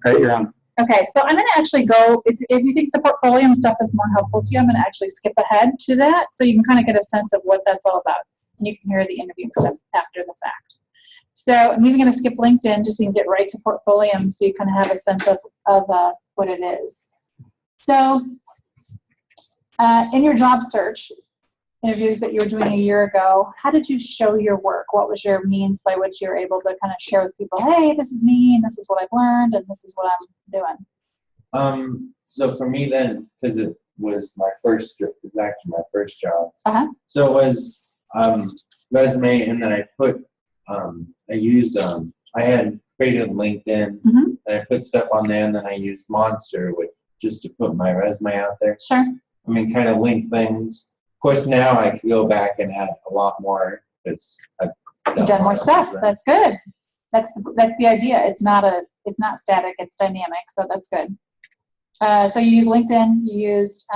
All right, you're on. Okay, so I'm going to actually go, if you think the Portfolium stuff is more helpful to you, I'm going to actually skip ahead to that so you can kind of get a sense of what that's all about. And you can hear the interview stuff after the fact. So I'm even going to skip LinkedIn just so you can get right to Portfolium so you kind of have a sense of what it is. So in your job search interviews that you were doing a year ago, how did you show your work? What was your means by which you were able to kind of share with people, hey, this is me, and this is what I've learned, and this is what I'm doing? So for me then, because it was my first, it's actually my first job. So it was resume, and then I had created LinkedIn, and I put stuff on there, and then I used Monster just to put my resume out there. Sure. I mean, kind of link things. Of course, now I can go back and add a lot more because You've done more stuff. That's good. That's the idea. It's not static. It's dynamic. So that's good. So you use LinkedIn. You used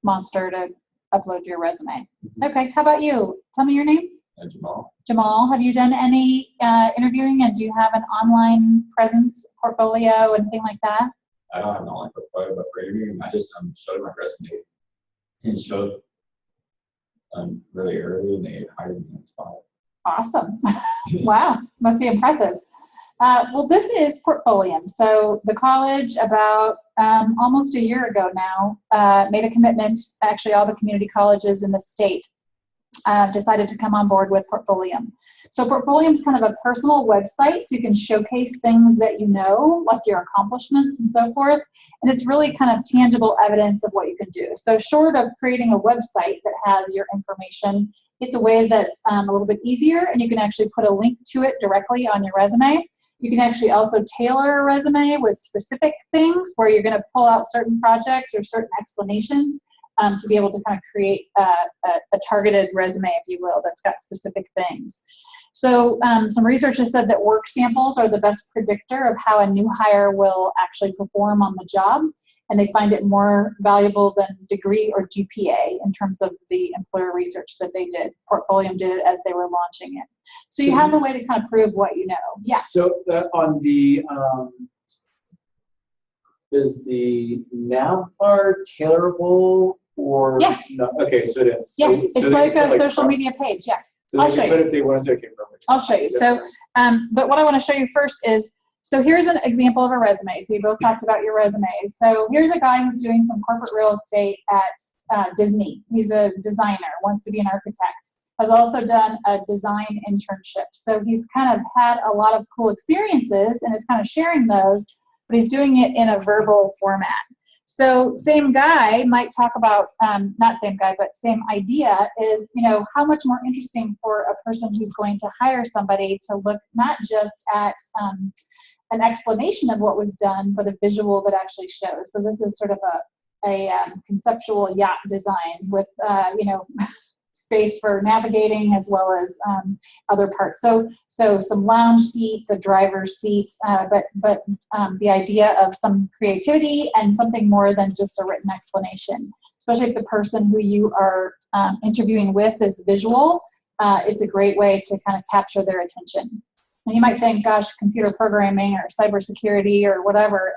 Monster to upload your resume. Okay. How about you? Tell me your name. Jamal. Jamal, have you done any interviewing, and do you have an online presence, portfolio, anything like that? I don't have an online portfolio, but for interviewing, I just showed my resume and showed really early, and they hired me on the spot. Awesome. Wow, must be impressive. Well, this is Portfolium. So the college, about almost a year ago now, made a commitment. Actually, all the community colleges in the state decided to come on board with Portfolium. So Portfolium is kind of a personal website, so you can showcase things that you know, like your accomplishments and so forth, and it's really kind of tangible evidence of what you can do. So short of creating a website that has your information, it's a way that's a little bit easier, and you can actually put a link to it directly on your resume. You can actually also tailor a resume with specific things where you're going to pull out certain projects or certain explanations to be able to kind of create a targeted resume, if you will, that's got specific things. So some research has said that work samples are the best predictor of how a new hire will actually perform on the job, and they find it more valuable than degree or GPA in terms of the employer research that they did. Portfolium did it as they were launching it. So you have a way to kind of prove what you know. Yeah. So on the is the nav bar tailorable or yeah? No? Okay, so it is. Yeah, so it's like a social media page. Yeah. So I'll show you. But if they want to, okay, perfect. I'll show you. So, but what I want to show you first is, so here's an example of a resume. So you both talked about your resumes. So here's a guy who's doing some corporate real estate at Disney. He's a designer, wants to be an architect, has also done a design internship. So he's kind of had a lot of cool experiences and is kind of sharing those, but he's doing it in a verbal format. So same guy might talk about, not same guy, but same idea is, you know, how much more interesting for a person who's going to hire somebody to look not just at an explanation of what was done, but a visual that actually shows. So this is sort of a conceptual yacht design with, you know, space for navigating as well as other parts. So some lounge seats, a driver's seat, but the idea of some creativity and something more than just a written explanation. Especially if the person who you are interviewing with is visual, it's a great way to kind of capture their attention. And you might think, gosh, computer programming or cybersecurity or whatever,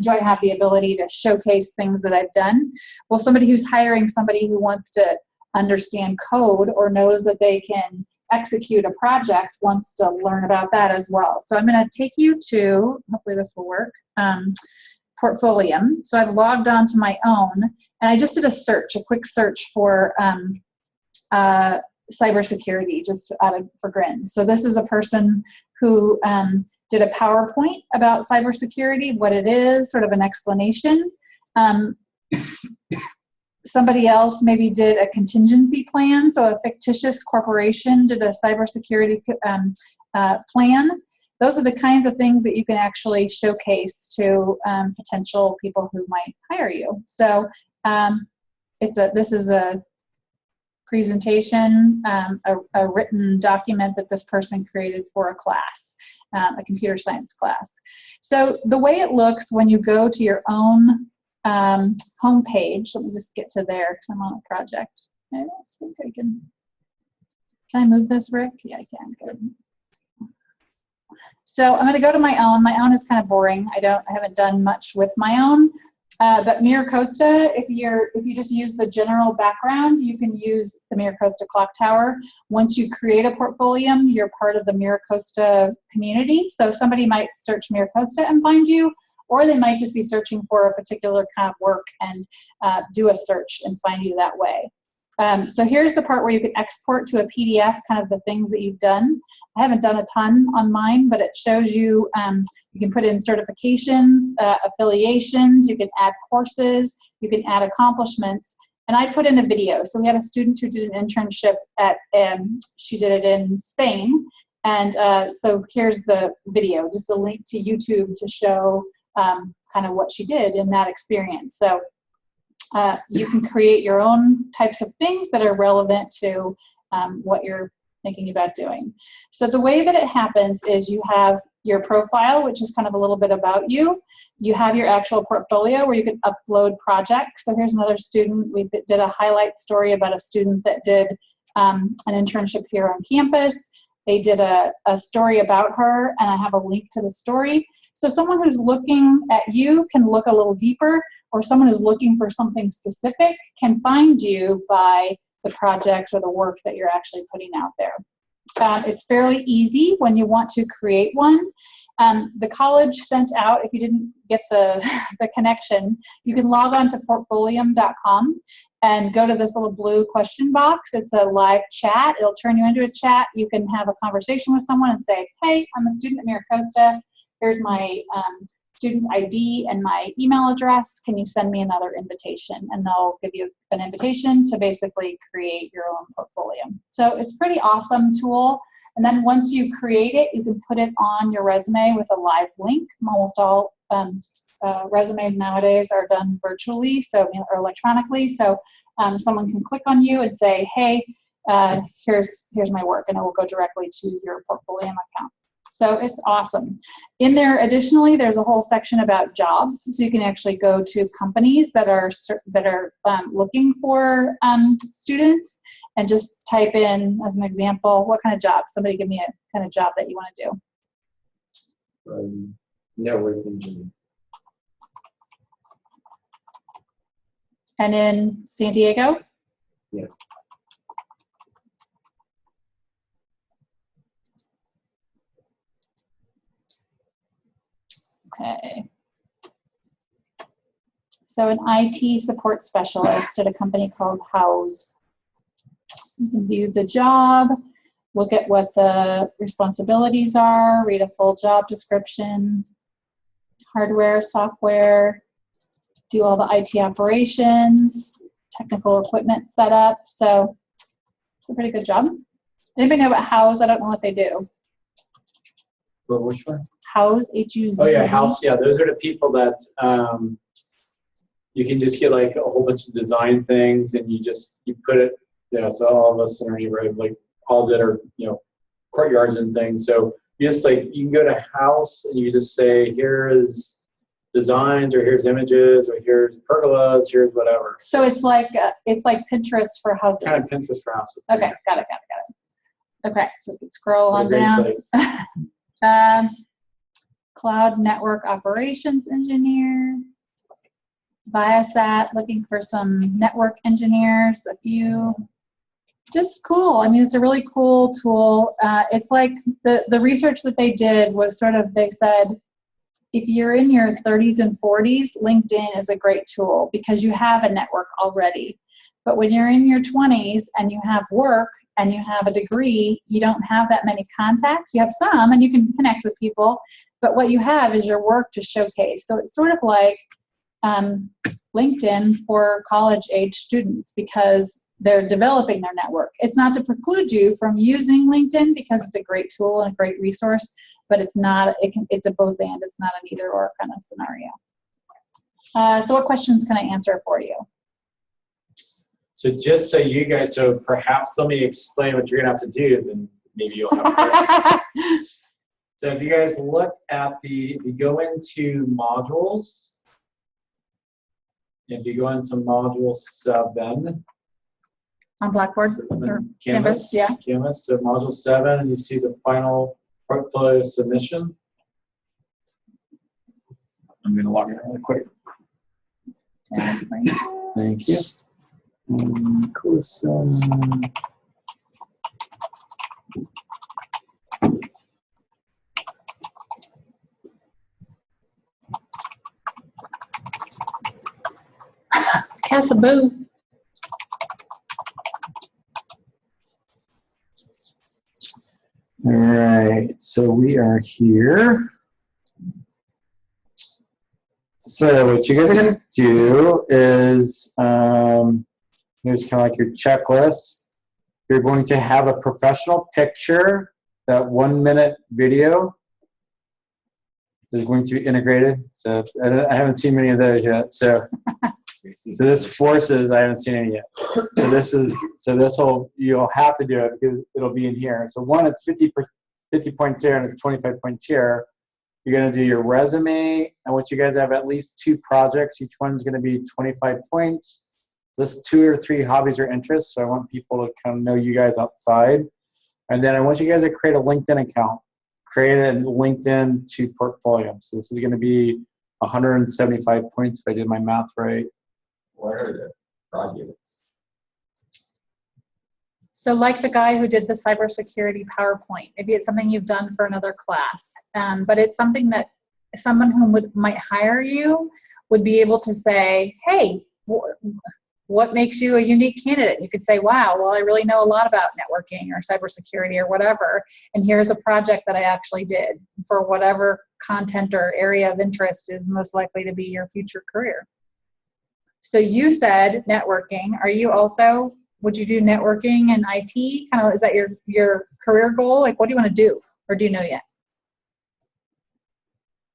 do I have the ability to showcase things that I've done? Well, somebody who's hiring somebody who wants to understand code or knows that they can execute a project wants to learn about that as well. So I'm going to take you to, hopefully this will work, Portfolium. So I've logged on to my own, and I just did a quick search for cybersecurity, just for grins. So this is a person who did a PowerPoint about cybersecurity, what it is, sort of an explanation. Somebody else maybe did a contingency plan, so a fictitious corporation did a cybersecurity plan. Those are the kinds of things that you can actually showcase to potential people who might hire you. So this is a presentation, a written document that this person created for a class, a computer science class. So the way it looks when you go to your own home page, let me just get to there because I'm on a project. I don't think I can I move this, Rick? Yeah, I can. Good. So I'm going to go to my own. My own is kind of boring. I haven't done much with my own. But MiraCosta, if you just use the general background, you can use the MiraCosta clock tower. Once you create a Portfolium, you're part of the MiraCosta community. So somebody might search MiraCosta and find you, or they might just be searching for a particular kind of work and do a search and find you that way. So here's the part where you can export to a PDF kind of the things that you've done. I haven't done a ton on mine, but it shows you, you can put in certifications, affiliations, you can add courses, you can add accomplishments, and I put in a video. So we had a student who did an internship at, she did it in Spain, and so here's the video, just a link to YouTube to show kind of what she did in that experience. So you can create your own types of things that are relevant to what you're thinking about doing. So the way that it happens is you have your profile, which is kind of a little bit about you. You have your actual portfolio where you can upload projects. So here's another student. We did a highlight story about a student that did an internship here on campus. They did a story about her, and I have a link to the story. So someone who's looking at you can look a little deeper, or someone who's looking for something specific can find you by the project or the work that you're actually putting out there. It's fairly easy when you want to create one. The college sent out, if you didn't get the connection, you can log on to portfolium.com and go to this little blue question box. It's a live chat. It'll turn you into a chat. You can have a conversation with someone and say, hey, I'm a student at MiraCosta. Here's my student ID and my email address. Can you send me another invitation? And they'll give you an invitation to basically create your own portfolio. So it's a pretty awesome tool. And then once you create it, you can put it on your resume with a live link. Almost all resumes nowadays are done virtually, so or electronically. So someone can click on you and say, hey, here's my work, and it will go directly to your Portfolium account. So it's awesome. In there, additionally, there's a whole section about jobs. So you can actually go to companies that are looking for students and just type in, as an example, what kind of job? Somebody give me a kind of job that you want to do. Network engineer. And in San Diego? Yeah. Okay. So an IT support specialist at a company called House. You can view the job, look at what the responsibilities are, read a full job description, hardware, software, do all the IT operations, technical equipment setup. So it's a pretty good job. Anybody know about House? I don't know what they do. But which one? House, H-U-Z. Oh yeah, House. Yeah, those are the people that you can just get like a whole bunch of design things, and you put it. Yeah, so all of us in our neighborhood, like all that are courtyards and things. So you just you can go to House and you just say, here's designs, or here's images, or here's pergolas, here's whatever. So it's like Pinterest for houses. Kind of Pinterest for houses. Okay, got it. Okay, so we can scroll on down. Cloud Network Operations Engineer. Viasat, looking for some network engineers, a few. Just cool. I mean, it's a really cool tool. It's like the research that they did was they said, if you're in your 30s and 40s, LinkedIn is a great tool because you have a network already. But when you're in your 20s and you have work and you have a degree, you don't have that many contacts. You have some and you can connect with people, but what you have is your work to showcase. So it's sort of like LinkedIn for college-age students because they're developing their network. It's not to preclude you from using LinkedIn because it's a great tool and a great resource, but it's not. It's a both and. It's not an either or kind of scenario. So what questions can I answer for you? So just so you guys, so perhaps let me explain what you're gonna have to do, then maybe you'll have questions. So if you guys look at if you go into modules, if you go into module 7, On Blackboard or Canvas, yeah. Canvas, so module 7, you see the final portfolio submission. I'm going to log in really quick. Thank you. Casaboo. All right, so we are here. So what you guys are going to do is, here's kind of like your checklist. You're going to have a professional picture. That 1 minute video is going to be integrated. So I haven't seen many of those yet. So this forces, I haven't seen any yet. So this whole, you'll have to do it because it'll be in here. So one, it's 50 points here and it's 25 points here. You're going to do your resume. I want you guys to have at least 2 projects. Each one's going to be 25 points. List 2 or 3 hobbies or interests. So I want people to kind of know you guys outside. And then I want you guys to create a LinkedIn account. Create a LinkedIn to Portfolium. So this is going to be 175 points if I did my math right. What are the projects? So like the guy who did the cybersecurity PowerPoint, maybe it's something you've done for another class, but it's something that someone who might hire you would be able to say, hey, what makes you a unique candidate? You could say, wow, well, I really know a lot about networking or cybersecurity or whatever, and here's a project that I actually did for whatever content or area of interest is most likely to be your future career. So you said networking. Are you also, would you do networking and IT? Kind of, is that your career goal? Like, what do you want to do? Or do you know yet?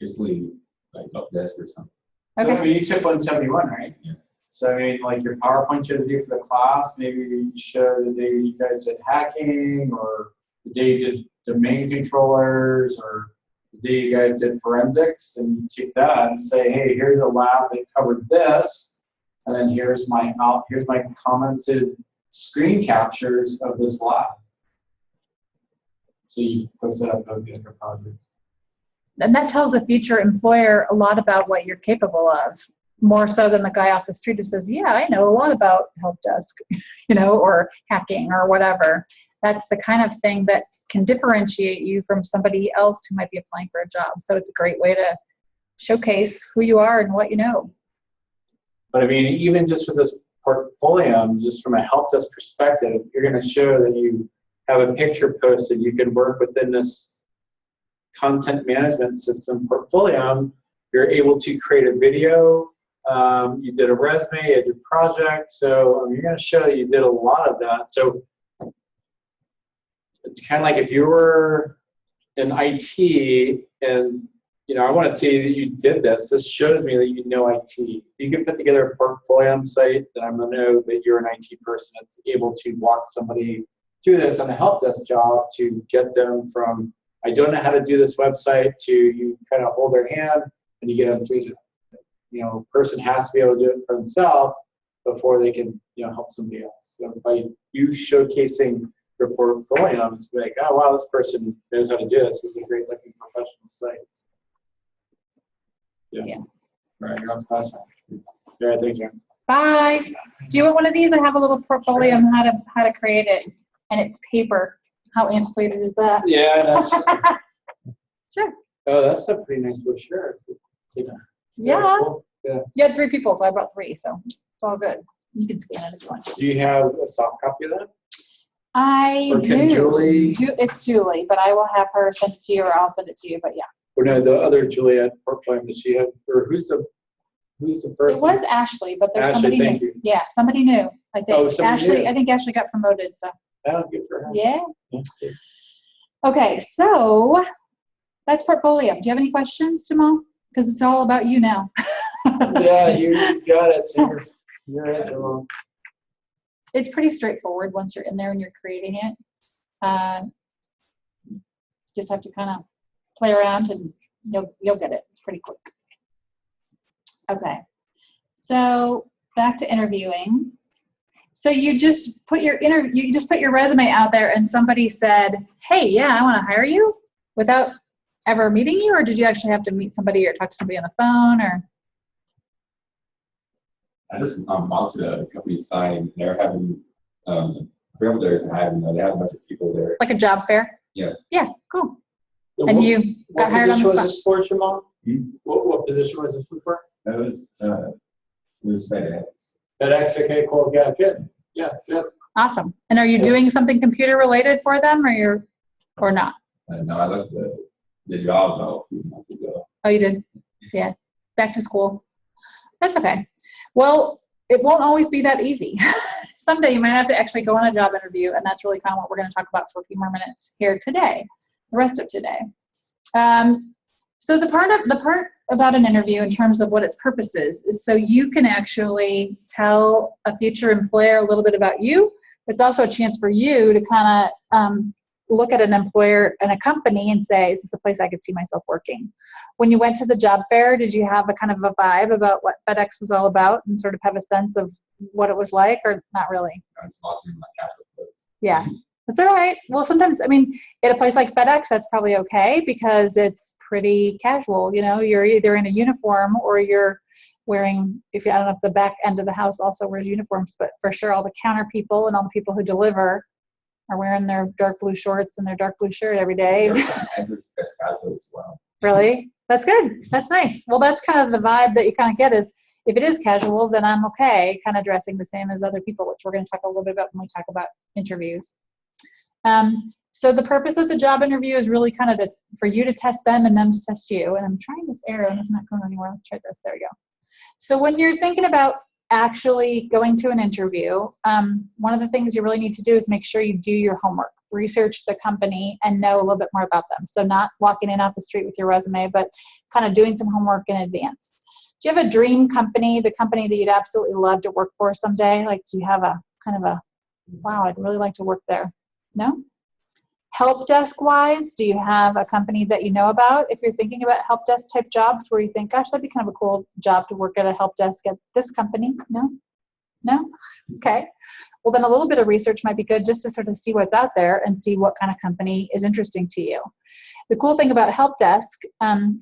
Just leave, like, up desk or something. So I Okay. mean, you took 171, right? Yes. So I mean, like your PowerPoint you had to do for the class, maybe you show the day you guys did hacking, or the day you did domain controllers, or the day you guys did forensics, and you take that and say, hey, here's a lab that covered this, and then here's my commented screen captures of this lab. So you post that up on the other project. And that tells a future employer a lot about what you're capable of, more so than the guy off the street who says, yeah, I know a lot about help desk, you know, or hacking or whatever. That's the kind of thing that can differentiate you from somebody else who might be applying for a job. So it's a great way to showcase who you are and what you know. But I mean, even just with this Portfolium, just from a help desk perspective, you're going to show that you have a picture posted. You can work within this content management system, Portfolium. You're able to create a video. You did a resume, you had your project. So you're going to show that you did a lot of that. So it's kind of like if you were in IT and, you know, I want to see that you did this. This shows me that you know IT. You can put together a Portfolium site, then I'm going to know that you're an IT person that's able to walk somebody through this on a help desk job to get them from, I don't know how to do this website, to you kind of hold their hand and you get them through it. You know, a person has to be able to do it for themselves before they can, you know, help somebody else. So by you showcasing your Portfolium, it's like, oh wow, this person knows how to do this. This is a great looking professional site. Yeah. All right, you're on class now. Yeah, thanks, Aaron. Bye. Do you want one of these? I have a little Portfolium how to create it, and it's paper. How antiquated is that? Yeah, that's Sure. oh, that's a pretty nice brochure. Yeah. Cool. Yeah. You had 3 people, so I brought 3, so it's all good. You can scan it if you want. Do you have a soft copy of that? I Or can do. Julie? It's Julie, but I will have her send it to you, or I'll send it to you. But yeah. Or no, the other Juliet Portfolium, does she have, or who's the person? It was Ashley, but there's Ashley, somebody thank new. you. Yeah, somebody new. I think Oh, somebody Ashley. new. I think Ashley got promoted. So Oh, good for her. yeah. Yeah. Okay, so that's Portfolium. Do you have any questions, Jamal? Because it's all about you now. Yeah, you got it. So you're it, Jamal. It's pretty straightforward once you're in there and you're creating it. Just have to kind of play around and you'll get it. It's pretty quick. Okay, so back to interviewing. So you just put your resume out there and somebody said, hey, yeah, I want to hire you. without ever meeting you, or did you actually have to meet somebody or talk to somebody on the phone, or? I just gone to the company sign. They're having, I forget what they're having. They have a bunch of people there. Like a job fair? Yeah. Yeah, cool. So And what- you got hired on the What spot. position was this for, Jamal? Hmm? What position was this one for? That was FedEx. FedEx, okay, cool, yeah, good. Yeah, good. Awesome. And are you doing something computer related for them, or not? No, I left the job about a few months ago. Oh, you did? Yeah. Back to school. That's okay. Well, it won't always be that easy. Someday you might have to actually go on a job interview, and that's really kind of what we're going to talk about for a few more minutes here today, the rest of today. So the part about an interview in terms of what its purpose is so you can actually tell a future employer a little bit about you. It's also a chance for you to kind of look at an employer and a company and say, is this a place I could see myself working? When you went to the job fair, did you have a kind of a vibe about what FedEx was all about and sort of have a sense of what it was like, or not really? I was walking in my casual clothes. Yeah, that's all right. Well, sometimes, I mean, at a place like FedEx, that's probably okay because it's pretty casual. You know, you're either in a uniform or you're wearing, I don't know if the back end of the house also wears uniforms, but for sure all the counter people and all the people who deliver are wearing their dark blue shorts and their dark blue shirt every day. And it's casual as well. Really? That's good. That's nice. Well, that's kind of the vibe that you kind of get is if it is casual, then I'm okay kind of dressing the same as other people, which we're going to talk a little bit about when we talk about interviews. So the purpose of the job interview is really kind of for you to test them and them to test you. And I'm trying this arrow and it's not going anywhere. Let's try this. There we go. So when you're thinking about actually going to an interview, one of the things you really need to do is make sure you do your homework, research the company, and know a little bit more about them. So not walking in off the street with your resume, but kind of doing some homework in advance. Do you have a dream company, the company that you'd absolutely love to work for someday? Like, do you have a kind of a, wow, I'd really like to work there? No? Help desk wise, do you have a company that you know about? If you're thinking about help desk type jobs where you think, gosh, that'd be kind of a cool job to work at a help desk at this company. No? No? Okay. Well, then a little bit of research might be good just to sort of see what's out there and see what kind of company is interesting to you. The cool thing about help desk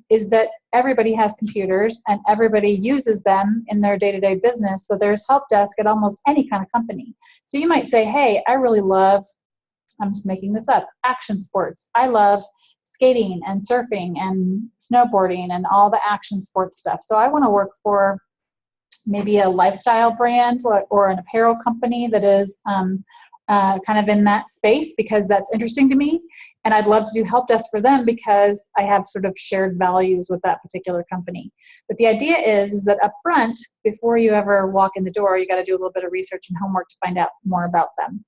is that everybody has computers and everybody uses them in their day-to-day business. So there's help desk at almost any kind of company. So you might say, hey, I really love, I'm just making this up, action sports. I love skating and surfing and snowboarding and all the action sports stuff. So I want to work for maybe a lifestyle brand or an apparel company that is kind of in that space because that's interesting to me. And I'd love to do help desk for them because I have sort of shared values with that particular company. But the idea is that up front, before you ever walk in the door, you got to do a little bit of research and homework to find out more about them.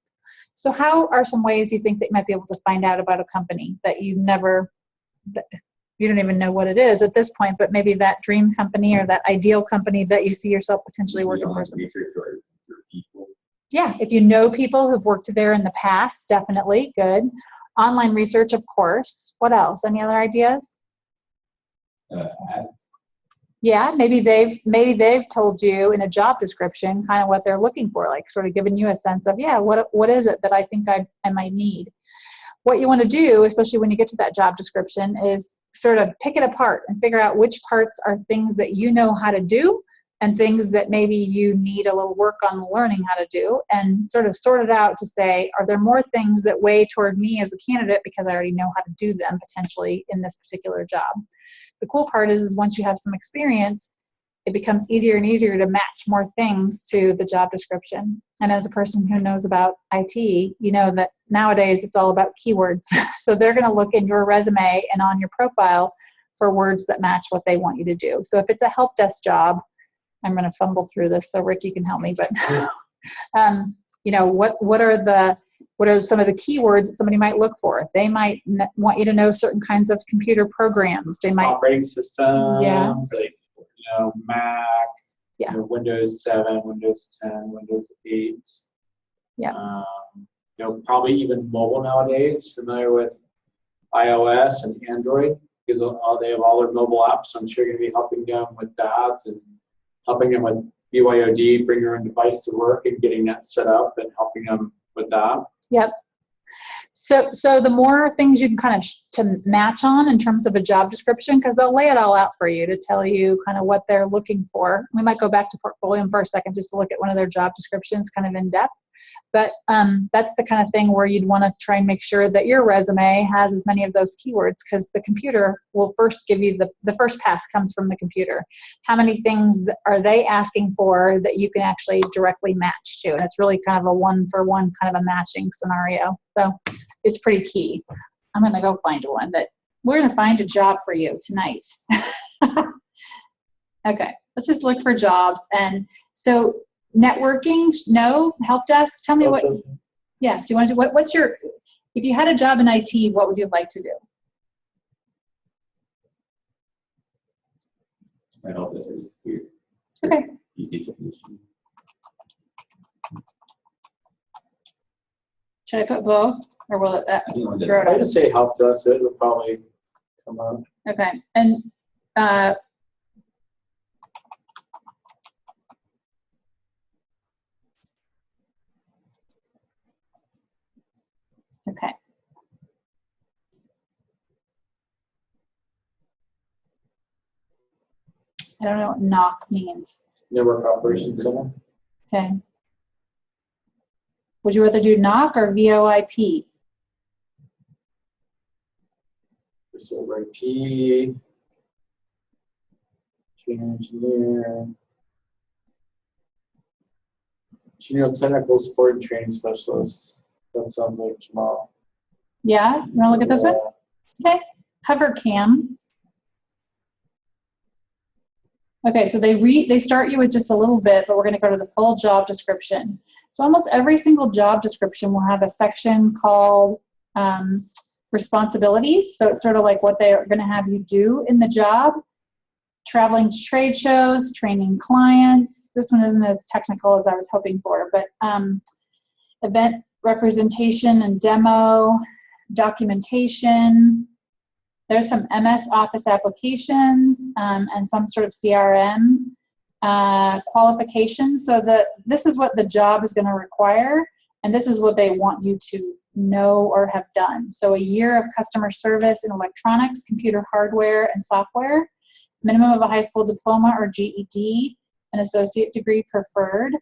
So how are some ways you think that you might be able to find out about a company that you don't even know what it is at this point, but maybe that dream company or that ideal company that you see yourself potentially working for? Yeah, if you know people who've worked there in the past, definitely good. Online research, of course. What else? Any other ideas? Ads. Yeah, maybe they've told you in a job description kind of what they're looking for, like sort of giving you a sense of, yeah, what is it that I think I might need? What you want to do, especially when you get to that job description, is sort of pick it apart and figure out which parts are things that you know how to do and things that maybe you need a little work on learning how to do, and sort of sort it out to say, are there more things that weigh toward me as a candidate because I already know how to do them potentially in this particular job? The cool part is once you have some experience, it becomes easier and easier to match more things to the job description. And as a person who knows about IT, you know that nowadays it's all about keywords. So they're going to look in your resume and on your profile for words that match what they want you to do. So if it's a help desk job, I'm going to fumble through this, so Rick, you can help me. But you know, what are some of the keywords that somebody might look for? They might want you to know certain kinds of computer programs. They might operating systems, yeah, like Mac, yeah, Windows 7, Windows 10, Windows 8. Yeah. Probably even mobile nowadays. Familiar with iOS and Android because they have all their mobile apps. So I'm sure you're going to be helping them with that and helping them with BYOD, bring your own device to work and getting that set up and helping them with that. Yep. So the more things you can kind of to match on in terms of a job description, because they'll lay it all out for you to tell you kind of what they're looking for. We might go back to Portfolium for a second just to look at one of their job descriptions kind of in depth. But that's the kind of thing where you'd want to try and make sure that your resume has as many of those keywords, because the computer will first give you the first pass comes from the computer. How many things are they asking for that you can actually directly match to? And it's really kind of a one-for-one kind of a matching scenario. So it's pretty key. I'm going to go find one, but we're going to find a job for you tonight. Okay, let's just look for jobs. And so networking, no. Help desk, tell me what, yeah, do you want to do, what's your, if you had a job in IT, what would you like to do? My help desk is weird. Okay. Easy technician. Should I put both, or will it throw it I out? would say help desk, it would probably come up. Okay, and okay. I don't know what knock means. Network operations center. Okay. Would you rather do knock or VoIP? So IP, engineer, junior technical support and training specialist. That sounds like Jamal. Yeah, you want to look at this one? Okay, hover cam. Okay, so they start you with just a little bit, but we're going to go to the full job description. So almost every single job description will have a section called responsibilities. So it's sort of like what they are going to have you do in the job. Traveling to trade shows, training clients. This one isn't as technical as I was hoping for, but event representation and demo, documentation. There's some MS Office applications and some sort of CRM qualifications. So this is what the job is going to require, and this is what they want you to know or have done. So a year of customer service in electronics, computer hardware, and software, minimum of a high school diploma or GED, an associate degree preferred,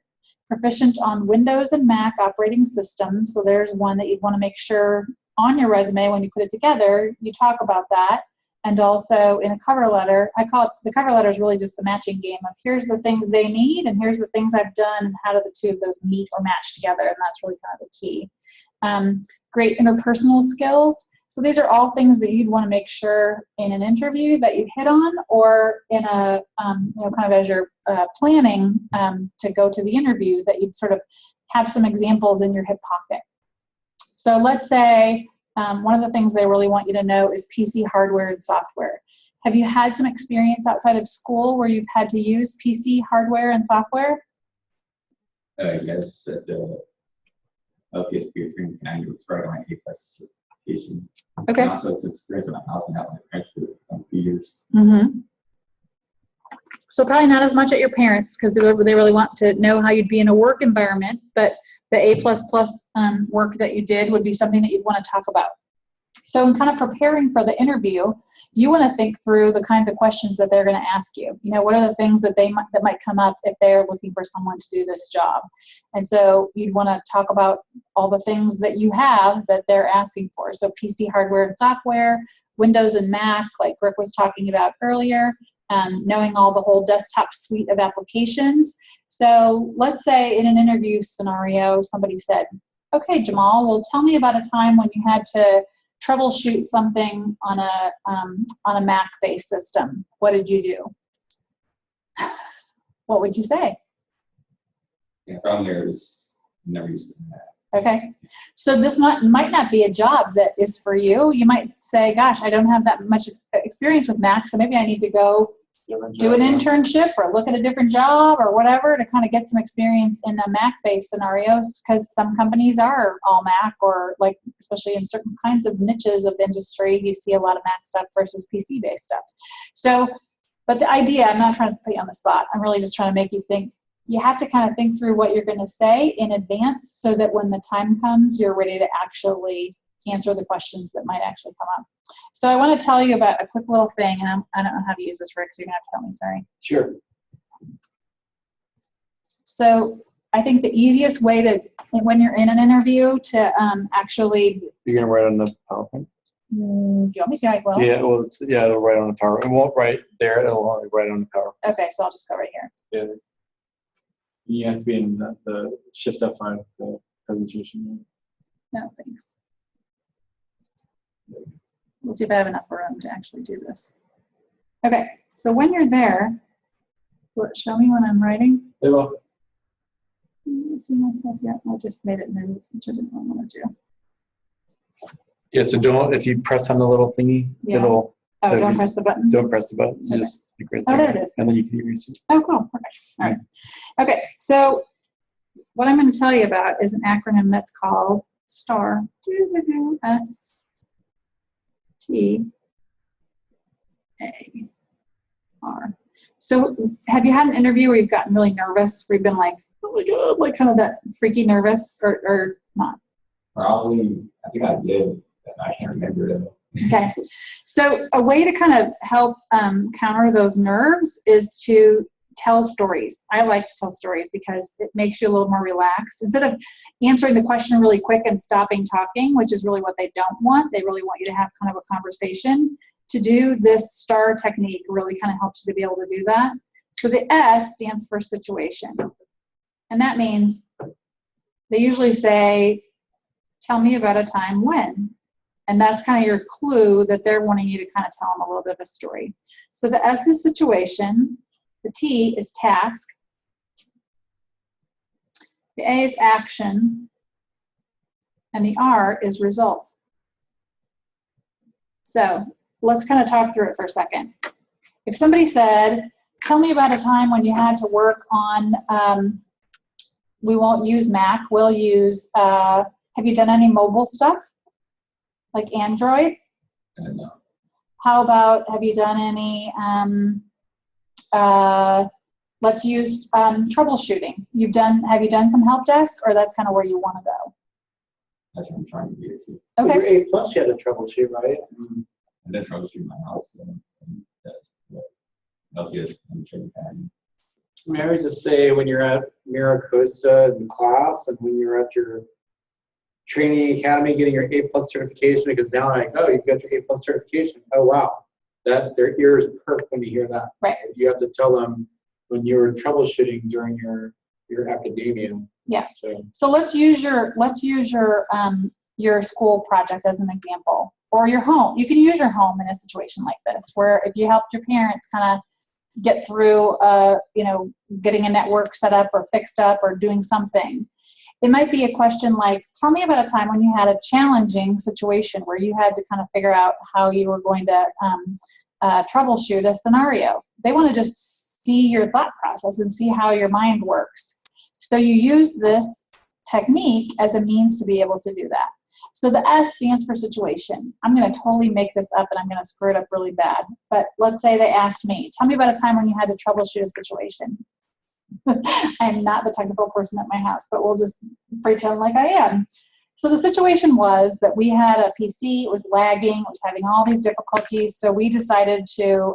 proficient on Windows and Mac operating systems. So there's one that you'd want to make sure on your resume when you put it together, you talk about that. And also in a cover letter, I call it, the cover letter is really just the matching game of here's the things they need and here's the things I've done and how do the two of those meet or match together, and that's really kind of the key. Great interpersonal skills. So these are all things that you'd want to make sure in an interview that you hit on, or in a, you know, kind of as you're planning to go to the interview, that you'd sort of have some examples in your hip pocket. So let's say one of the things they really want you to know is PC hardware and software. Have you had some experience outside of school where you've had to use PC hardware and software? Yes, at the LPS Peer 390, right on my A+ certification. Okay. And also some experience in my house and have my parents for a few years. Mm-hmm. So probably not as much at your parents, because they really want to know how you'd be in a work environment, but the A++ work that you did would be something that you'd want to talk about. So in kind of preparing for the interview, you want to think through the kinds of questions that they're going to ask you. You know, what are the things that that might come up if they're looking for someone to do this job? And so you'd want to talk about all the things that you have that they're asking for. So PC hardware and software, Windows and Mac, like Rick was talking about earlier, knowing all the whole desktop suite of applications. So let's say in an interview scenario, somebody said, okay, Jamal, well, tell me about a time when you had to troubleshoot something on a Mac-based system. What did you do? What would you say? Yeah, problem there is never used to that. Okay, so this might not be a job that is for you. You might say, gosh, I don't have that much experience with Mac, so maybe I need to go do an internship or look at a different job or whatever to kind of get some experience in a Mac-based scenarios, because some companies are all Mac, or like especially in certain kinds of niches of industry, you see a lot of Mac stuff versus PC-based stuff. So, but the idea, I'm not trying to put you on the spot. I'm really just trying to make you think. You have to kind of think through what you're going to say in advance so that when the time comes, you're ready to actually answer the questions that might actually come up. So I want to tell you about a quick little thing, and I don't know how to use this, Rick, so you're going to have to help me, sorry. Sure. So I think the easiest way to, when you're in an interview, to actually... You're going to write on the PowerPoint? Do you want me to? I will. Yeah, well, it'll write on the PowerPoint. It won't write there. It'll only write on the PowerPoint. Okay, so I'll just go right here. Yeah. You have to be in the Shift F5 the presentation. No, thanks. We'll see if I have enough room to actually do this. Okay, so when you're there, show me when I'm writing. They will. See myself yet? I just made it move, which I didn't really want to do. Yeah, so don't, if you press on the little thingy, Yeah. it'll. Oh, so don't you press the button? Don't press the button. You Okay. just click right Oh, there. there it is. And then you can erase it. Oh, cool. Perfect. All right. Okay, so what I'm going to tell you about is an acronym that's called STAR. S-T-A-R. So have you had an interview where you've gotten really nervous, where you've been like, oh my God, like kind of that freaky nervous, or not? Probably, I think I did, but I can't remember it. Okay, so a way to kind of help counter those nerves is to tell stories. I like to tell stories because it makes you a little more relaxed. Instead of answering the question really quick and stopping talking, which is really what they don't want, they really want you to have kind of a conversation. To do this STAR technique really kind of helps you to be able to do that. So the S stands for situation. And that means they usually say, tell me about a time when. And that's kind of your clue that they're wanting you to kind of tell them a little bit of a story. So the S is situation, the T is task, the A is action, and the R is result. So let's kind of talk through it for a second. If somebody said, tell me about a time when you had to work on, we won't use Mac, we'll use, have you done any mobile stuff? Like Android? I don't know. How about, have you done any, let's use troubleshooting. Have you done some help desk, or that's kind of where you want to go? That's what I'm trying to get to. Okay. Your A+ you had to troubleshoot, right? And then troubleshoot my house, and that's what I'll just change that. I mean, I would just say when you're at Mira Costa in class, and when you're at your training academy getting your A+ certification, because now like, oh, you've got your A+ certification. Oh, wow. That their ears perk when you hear that. Right. You have to tell them when you were troubleshooting during your academia. Yeah. So let's use your school project as an example, or your home. You can use your home in a situation like this, where if you helped your parents kind of get through, getting a network set up or fixed up or doing something. It might be a question like, tell me about a time when you had a challenging situation where you had to kind of figure out how you were going to troubleshoot a scenario. They want to just see your thought process and see how your mind works. So you use this technique as a means to be able to do that. So the S stands for situation. I'm going to totally make this up and I'm going to screw it up really bad. But let's say they asked me, tell me about a time when you had to troubleshoot a situation. I'm not the technical person at my house, but we'll just pretend like I am. So the situation was that we had a PC, it was lagging, it was having all these difficulties, so we decided to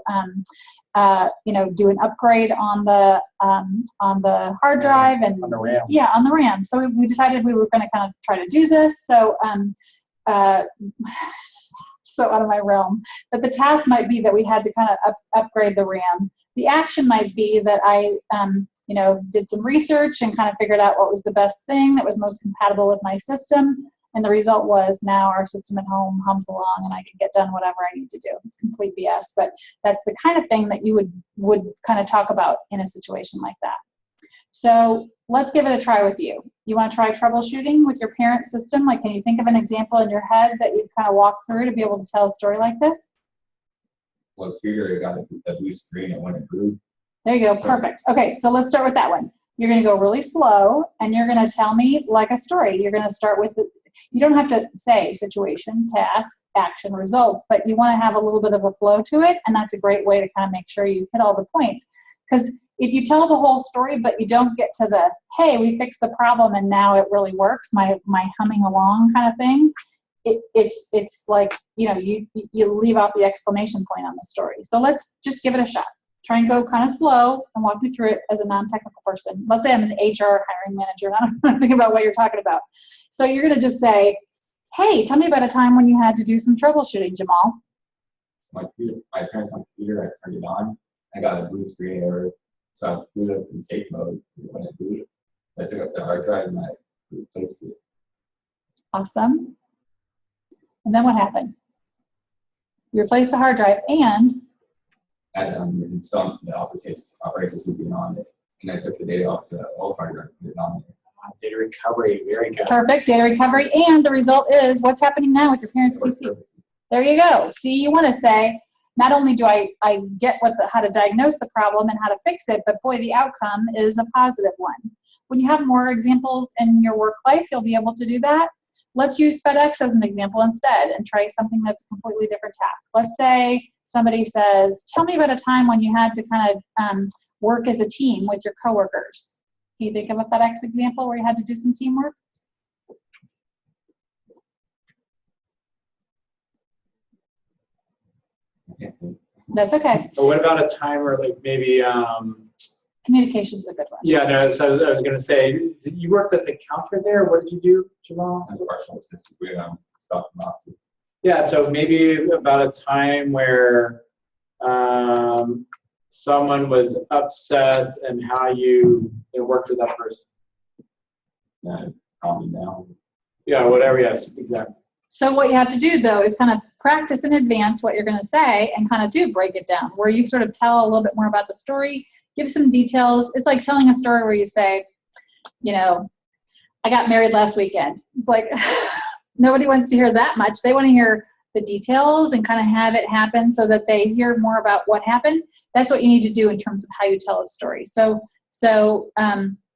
do an upgrade on the hard drive and on the RAM. Yeah, on the RAM. So we decided we were going to kind of try to do this. So so out of my realm. But the task might be that we had to kind of upgrade the RAM. The action might be that I did some research and kind of figured out what was the best thing that was most compatible with my system. And the result was now our system at home hums along and I can get done whatever I need to do. It's complete BS, but that's the kind of thing that you would kind of talk about in a situation like that. So let's give it a try with you. You want to try troubleshooting with your parent system? Like, can you think of an example in your head that you kind of walk through to be able to tell a story like this? Well, here I got a blue screen and when it grew. There you go, perfect. Okay, so let's start with that one. You're going to go really slow and you're going to tell me like a story. You're going to start with, you don't have to say situation, task, action, result, but you want to have a little bit of a flow to it, and that's a great way to kind of make sure you hit all the points. Because if you tell the whole story but you don't get to the, hey, we fixed the problem and now it really works, my humming along kind of thing, it's like, you leave out the exclamation point on the story. So let's just give it a shot. Try and go kind of slow and walk me through it as a non-technical person. Let's say I'm an HR hiring manager and I don't know anything about what you're talking about. So you're going to just say, hey, tell me about a time when you had to do some troubleshooting, Jamal. My parents' computer, I turned it on. I got a blue screen error, so I booted up in safe mode. When I booted, I took up the hard drive and I replaced it. Awesome. And then what happened? You replaced the hard drive and And some the operating system being on it, and I took the data off the old hard drive and put it on there. Data recovery, very good. perfect data recovery. And the result is what's happening now with your parents' PC. There you go. See, you want to say, not only do I get how to diagnose the problem and how to fix it, but boy, the outcome is a positive one. When you have more examples in your work life, you'll be able to do that. Let's use FedEx as an example instead and try something that's a completely different tack. Let's say somebody says, tell me about a time when you had to kind of work as a team with your coworkers. Can you think of a FedEx example where you had to do some teamwork? That's okay. But what about a time where like maybe Communication's a good one. yeah, no, so I was going to say, you worked at the counter there. What did you do, Jamal? As a partial assistant, we stock boxes. Yeah, so maybe about a time where someone was upset and how you worked with that person. Calm them down. Yeah, whatever. Yes, exactly. So what you have to do, though, is kind of practice in advance what you're going to say and kind of break it down, where you sort of tell a little bit more about the story, give some details. It's like telling a story where you say, I got married last weekend. It's like nobody wants to hear that much. They want to hear the details and kind of have it happen so that they hear more about what happened. That's what you need to do in terms of how you tell a story. So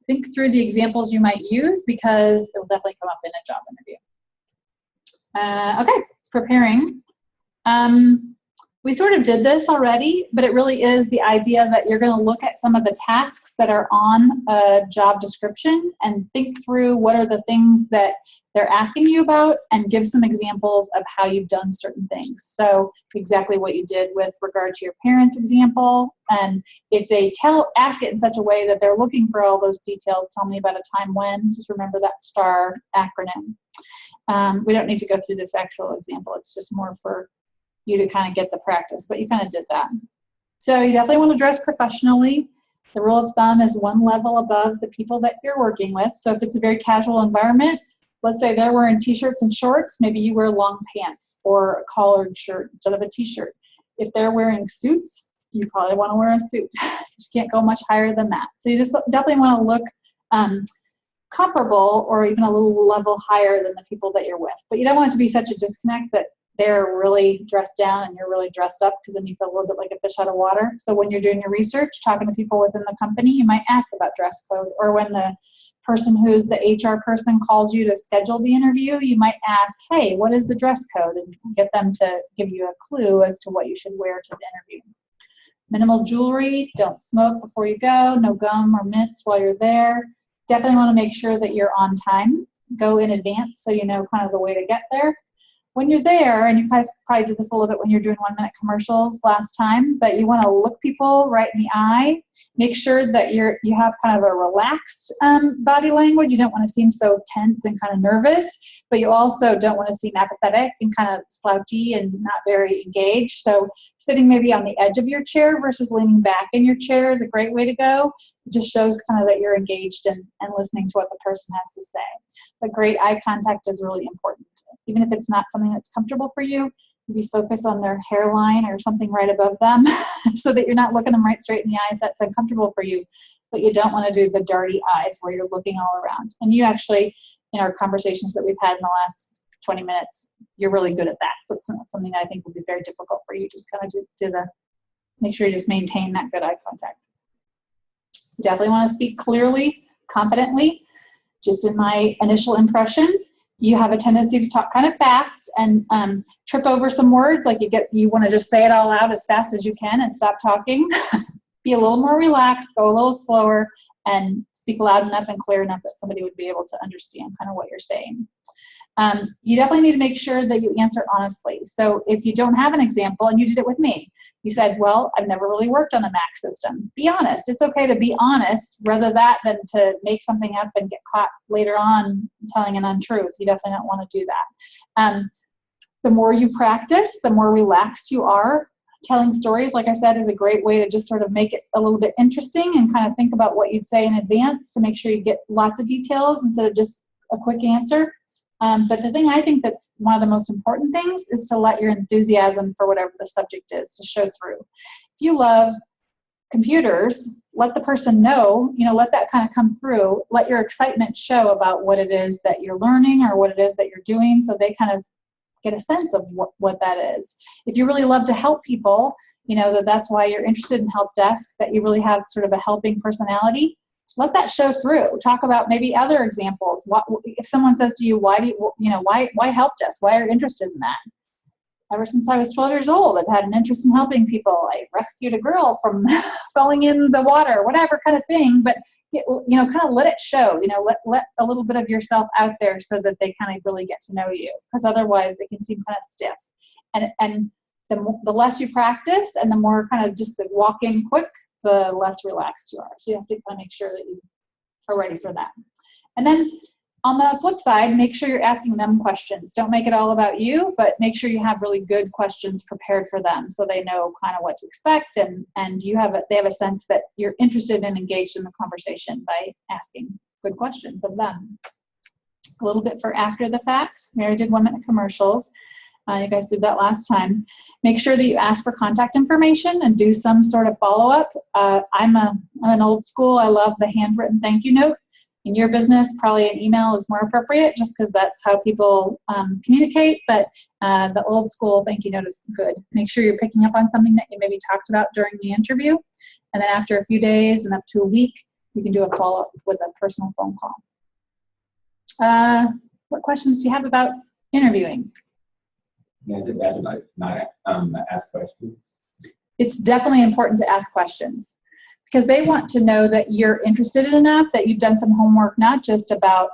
think through the examples you might use because it will definitely come up in a job interview. Okay, preparing. We sort of did this already, but it really is the idea that you're going to look at some of the tasks that are on a job description and think through what are the things that they're asking you about and give some examples of how you've done certain things. So exactly what you did with regard to your parents' example. And if they ask it in such a way that they're looking for all those details, tell me about a time when, just remember that STAR acronym. We don't need to go through this actual example. It's just more for you to kind of get the practice, but you kind of did that. So you definitely want to dress professionally. The rule of thumb is one level above the people that you're working with. So if it's a very casual environment, let's say they're wearing t-shirts and shorts, maybe you wear long pants or a collared shirt instead of a t-shirt. If they're wearing suits, you probably want to wear a suit. You can't go much higher than that. So you just definitely want to look comparable or even a little level higher than the people that you're with. But you don't want it to be such a disconnect that they're really dressed down and you're really dressed up, because then you feel a little bit like a fish out of water. So when you're doing your research, talking to people within the company, you might ask about dress code. Or when the person who's the HR person calls you to schedule the interview, you might ask, hey, what is the dress code? And get them to give you a clue as to what you should wear to the interview. Minimal jewelry, don't smoke before you go, no gum or mints while you're there. Definitely want to make sure that you're on time. Go in advance so you know kind of the way to get there. When you're there, and you guys probably did this a little bit when you're doing 1-minute commercials last time, but you want to look people right in the eye. Make sure that you have kind of a relaxed body language. You don't want to seem so tense and kind of nervous, but you also don't want to seem apathetic and kind of slouchy and not very engaged. So sitting maybe on the edge of your chair versus leaning back in your chair is a great way to go. It just shows kind of that you're engaged and listening to what the person has to say. But great eye contact is really important. Even if it's not something that's comfortable for you, maybe focus on their hairline or something right above them so that you're not looking them right straight in the eye if that's uncomfortable for you. But you don't want to do the darty eyes where you're looking all around. And you actually, in our conversations that we've had in the last 20 minutes, you're really good at that. So it's not something I think would be very difficult for you. Just kind of make sure you just maintain that good eye contact. You definitely want to speak clearly, confidently. Just in my initial impression, you have a tendency to talk kind of fast and trip over some words. Like you want to just say it all out as fast as you can and stop talking. Be a little more relaxed, go a little slower, and speak loud enough and clear enough that somebody would be able to understand kind of what you're saying. You definitely need to make sure that you answer honestly. So if you don't have an example, and you did it with me, you said, well, I've never really worked on a Mac system. Be honest. It's okay to be honest rather than to make something up and get caught later on telling an untruth. You definitely don't want to do that. The more you practice, the more relaxed you are. Telling stories, like I said, is a great way to just sort of make it a little bit interesting and kind of think about what you'd say in advance to make sure you get lots of details instead of just a quick answer. But the thing I think that's one of the most important things is to let your enthusiasm for whatever the subject is to show through. If you love computers, let the person know, let that kind of come through. Let your excitement show about what it is that you're learning or what it is that you're doing, so they kind of get a sense of what that is. If you really love to help people, that's why you're interested in help desk, that you really have sort of a helping personality. Let that show through. Talk about maybe other examples. If someone says to you, why help desk? Why are you interested in that? Ever since I was 12 years old, I've had an interest in helping people. I rescued a girl from falling in the water, whatever kind of thing. But kind of let it show. Let a little bit of yourself out there so that they kind of really get to know you. Because otherwise, they can seem kind of stiff. And the less you practice, and the more kind of just the walk in quick, the less relaxed you are. So you have to kind of make sure that you are ready for that. And then on the flip side, make sure you're asking them questions. Don't make it all about you, but make sure you have really good questions prepared for them so they know kind of what to expect, and they have a sense that you're interested and engaged in the conversation by asking good questions of them. A little bit for after the fact. Mary did 1-minute commercials. You guys did that last time. Make sure that you ask for contact information and do some sort of follow-up. I'm an old school. I love the handwritten thank you note. In your business, probably an email is more appropriate just because that's how people communicate, but the old school thank you note is good. Make sure you're picking up on something that you maybe talked about during the interview, and then after a few days and up to a week, you can do a follow-up with a personal phone call. What questions do you have about interviewing? Is it bad to not ask questions? It's definitely important to ask questions, because they want to know that you're interested enough, that you've done some homework, not just about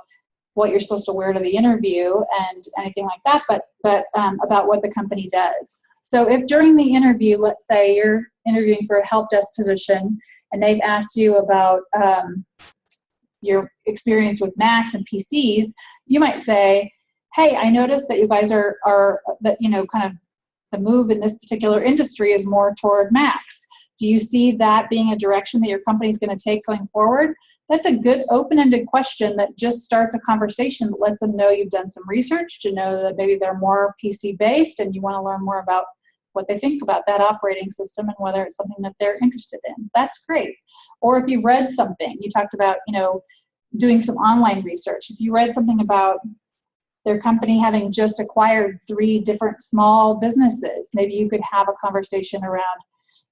what you're supposed to wear to the interview and anything like that, but about what the company does. So if during the interview, let's say you're interviewing for a help desk position and they've asked you about your experience with Macs and PCs, you might say, hey, I noticed that you guys are that, kind of the move in this particular industry is more toward Macs. Do you see that being a direction that your company is going to take going forward? That's a good open-ended question that just starts a conversation that lets them know you've done some research, to know that maybe they're more PC-based and you want to learn more about what they think about that operating system and whether it's something that they're interested in. That's great. Or if you've read something, you talked about, doing some online research. If you read something about their company having just acquired 3 different small businesses, maybe you could have a conversation around,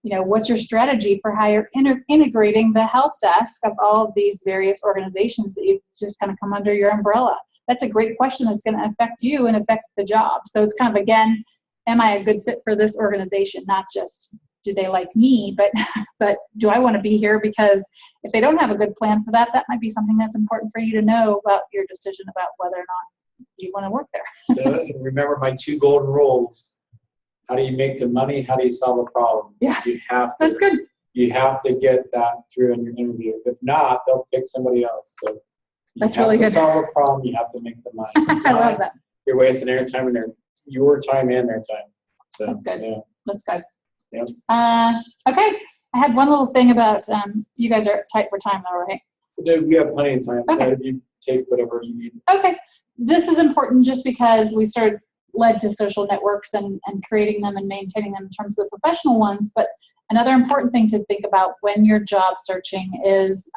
what's your strategy for how you're integrating the help desk of all of these various organizations that you've just kind of come under your umbrella? That's a great question that's going to affect you and affect the job. So it's kind of, again, am I a good fit for this organization? Not just, do they like me, but do I want to be here? Because if they don't have a good plan for that, that might be something that's important for you to know about your decision about whether or not you want to work there. So remember my 2 golden rules. How do you make the money? How do you solve a problem? Yeah, you have to. That's good. You have to get that through in your interview. If not, they'll pick somebody else. So That's really good. You have to solve a problem. You have to make the money. I love that. You're wasting their time and your time and their time. So that's good. Yeah. That's good. Yep. Okay. I had one little thing about you guys are tight for time though, right? We have plenty of time. Okay. You take whatever you need. Okay. This is important just because we led to social networks and creating them and maintaining them in terms of the professional ones. But another important thing to think about when you're job searching is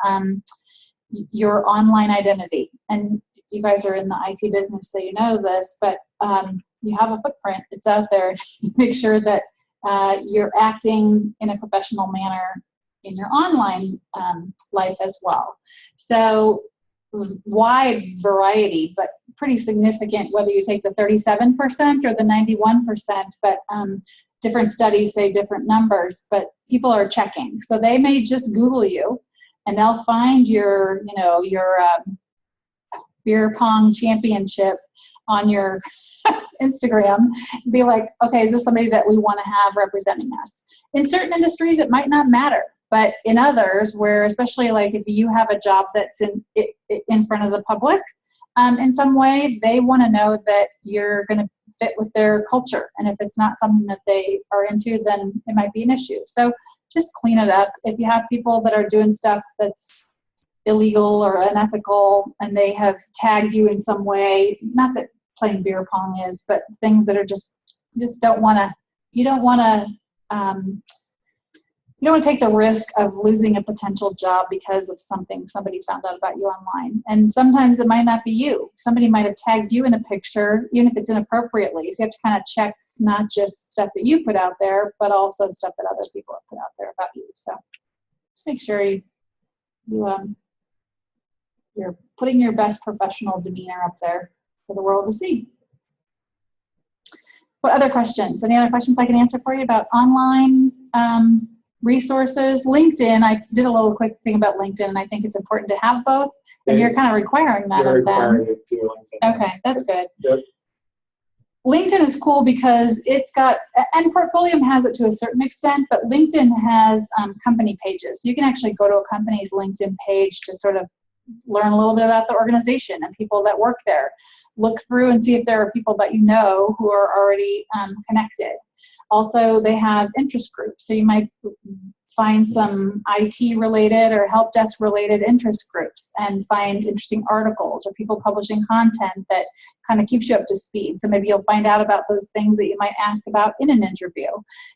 your online identity. And you guys are in the IT business, so you know this, but you have a footprint. It's out there. Make sure that you're acting in a professional manner in your online life as well. So wide variety, but pretty significant, whether you take the 37% or the 91%, but different studies say different numbers, but people are checking. So they may just Google you and they'll find your beer pong championship on your Instagram, be like, okay, is this somebody that we want to have representing us? In certain industries, it might not matter, but in others, where especially like if you have a job that's in front of the public, in some way, they want to know that you're going to fit with their culture. And if it's not something that they are into, then it might be an issue. So just clean it up. If you have people that are doing stuff that's illegal or unethical and they have tagged you in some way, not that playing beer pong is, but things that are just don't want to, you don't want to take the risk of losing a potential job because of something somebody found out about you online. And sometimes it might not be you. Somebody might have tagged you in a picture, even if it's inappropriately. So you have to kind of check not just stuff that you put out there, but also stuff that other people have put out there about you. So just make sure you're putting your best professional demeanor up there for the world to see. What other questions? Any other questions I can answer for you about online resources? LinkedIn, I did a little quick thing about LinkedIn, and I think it's important to have both, and you're kind of requiring that of them. Okay, that's good. Yep. LinkedIn is cool because it's got, and Portfolium has it to a certain extent, but LinkedIn has company pages. You can actually go to a company's LinkedIn page to sort of learn a little bit about the organization and people that work there. Look through and see if there are people that you know who are already connected. Also, they have interest groups, so you might find some IT related or help desk related interest groups and find interesting articles or people publishing content that kind of keeps you up to speed. So maybe you'll find out about those things that you might ask about in an interview.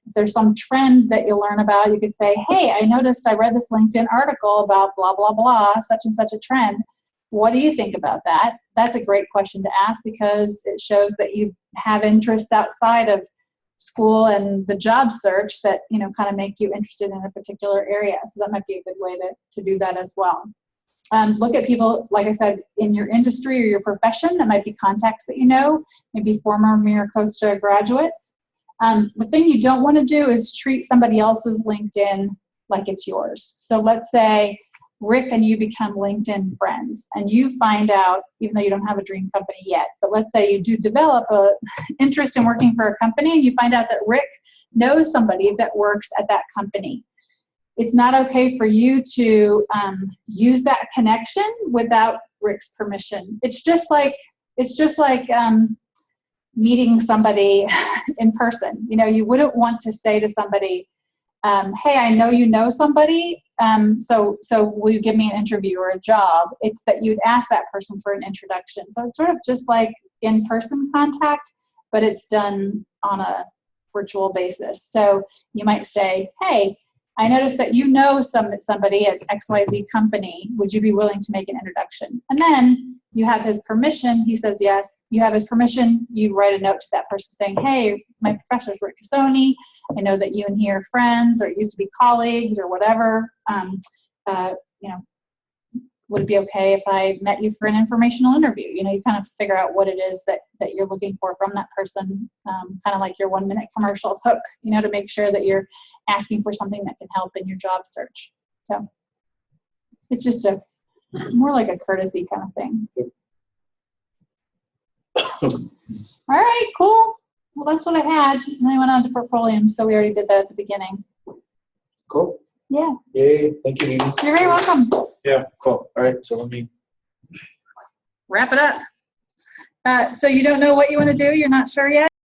If there's some trend that you'll learn about, you could say, hey, I noticed I read this LinkedIn article about blah, blah, blah, such and such a trend. What do you think about that? That's a great question to ask because it shows that you have interests outside of school and the job search that, you know, kind of make you interested in a particular area. So that might be a good way to do that as well. Look at people, like I said, in your industry or your profession. That might be contacts that you know, maybe former MiraCosta graduates. The thing you don't want to do is treat somebody else's LinkedIn like it's yours. So let's say Rick and you become LinkedIn friends, and you find out, even though you don't have a dream company yet, but let's say you do develop an interest in working for a company, and you find out that Rick knows somebody that works at that company. It's not okay for you to use that connection without Rick's permission. It's just like meeting somebody in person. You know, you wouldn't want to say to somebody, hey, I know you know somebody, so will you give me an interview or a job? It's that you'd ask that person for an introduction. So it's sort of just like in-person contact, but it's done on a virtual basis. So you might say, hey, I noticed that you know somebody at XYZ company. Would you be willing to make an introduction? And then you have his permission. He says yes. You have his permission. You write a note to that person saying, hey, my professor's Rick Cassoni. I know that you and he are friends or used to be colleagues or whatever. You know, would it be okay if I met you for an informational interview? You know, you kind of figure out what it is that you're looking for from that person, kind of like your 1-minute commercial hook, you know, to make sure that you're asking for something that can help in your job search. So it's just more like a courtesy kind of thing. All right, cool. Well, that's what I had. And then I went on to Portfolium, so we already did that at the beginning. Cool. Yeah. Yay. Thank you, Nina. You're very welcome. Yeah, cool. All right, so let me wrap it up. So you don't know what you want to do? You're not sure yet?